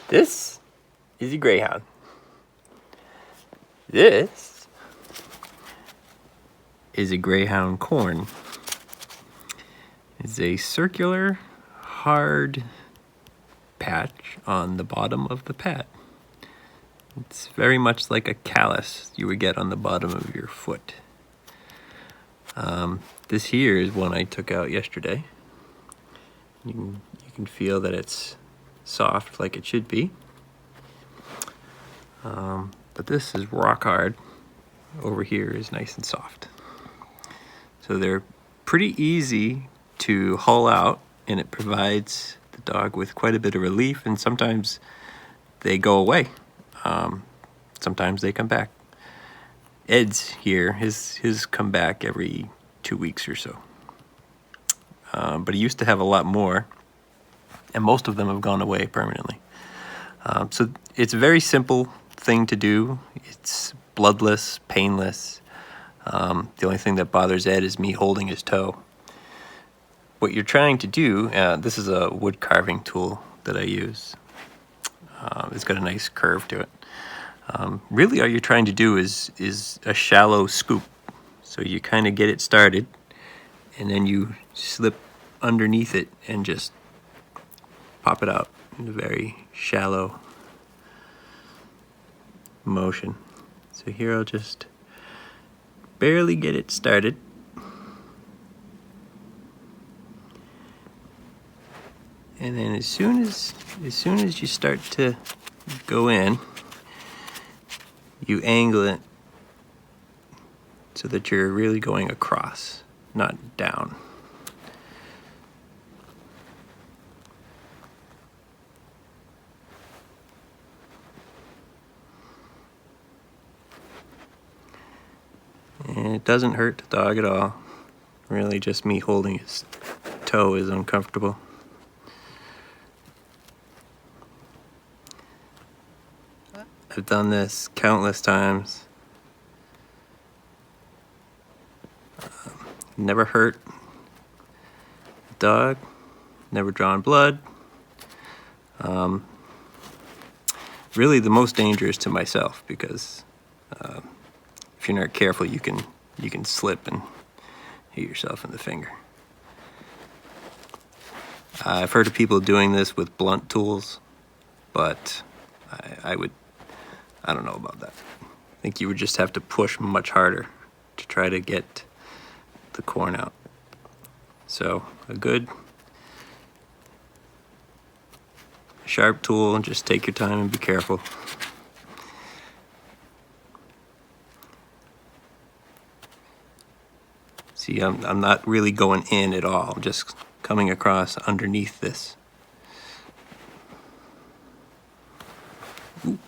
This is a greyhound. This is a greyhound corn. It's a circular, hard patch on the bottom of the pad. It's very much like a callus you would get on the bottom of your foot. This here is one I took out yesterday. You can feel that it's soft like it should be. But this is rock hard. Over here is nice and soft. So they're pretty easy to haul out, and it provides the dog with quite a bit of relief, and sometimes they go away. Sometimes they come back. Ed's here, his come back every 2 weeks or so. But he used to have a lot more, and most of them have gone away permanently. So it's a very simple thing to do. It's bloodless, painless. The only thing that bothers Ed is me holding his toe. What you're trying to do, this is a wood carving tool that I use. It's got a nice curve to it. Really all you're trying to do is a shallow scoop. So you kind of get it started, and then you slip underneath it and just pop it out in a very shallow motion. So here I'll just barely get it started. And then as soon as you start to go in, you angle it so that you're really going across, not down. And it doesn't hurt the dog at all. Really just me holding his toe is uncomfortable. I've done this countless times. Never hurt the dog, never drawn blood. Really the most dangerous to myself, because if you're not careful, you can slip and hit yourself in the finger. I've heard of people doing this with blunt tools, but I don't know about that. I think you would just have to push much harder to try to get the corn out. So a good sharp tool, and just take your time and be careful. See, I'm not really going in at all. I'm just coming across underneath this. Ooh.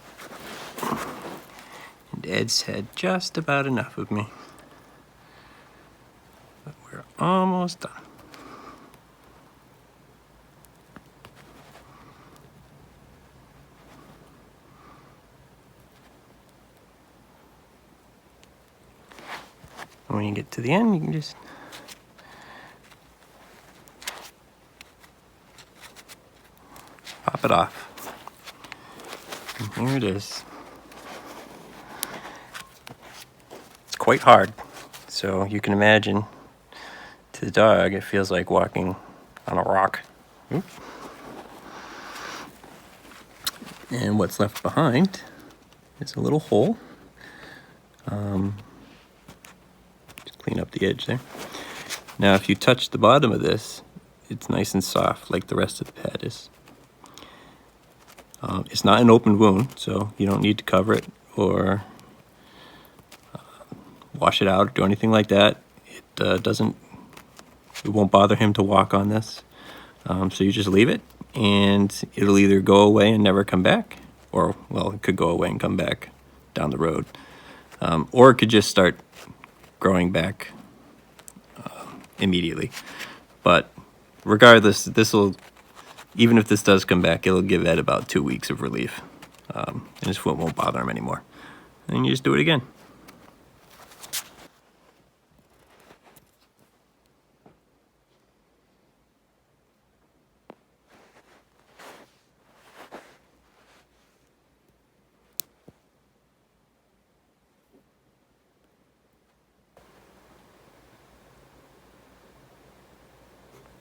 And Ed's had just about enough of me. But we're almost done. When you get to the end, you can just pop it off. And here it is. It's quite hard, so you can imagine to the dog it feels like walking on a rock. Oops. And what's left behind is a little hole. Clean up the edge there. Now if you touch the bottom of this, it's nice and soft like the rest of the pad is. It's not an open wound, so you don't need to cover it or wash it out or do anything like that. It won't bother him to walk on this. So you just leave it, and it'll either go away and never come back, or, well, it could go away and come back down the road. Or it could just start growing back immediately. But regardless, even if this does come back, it'll give Ed about 2 weeks of relief, and his foot won't bother him anymore. And you just do it again.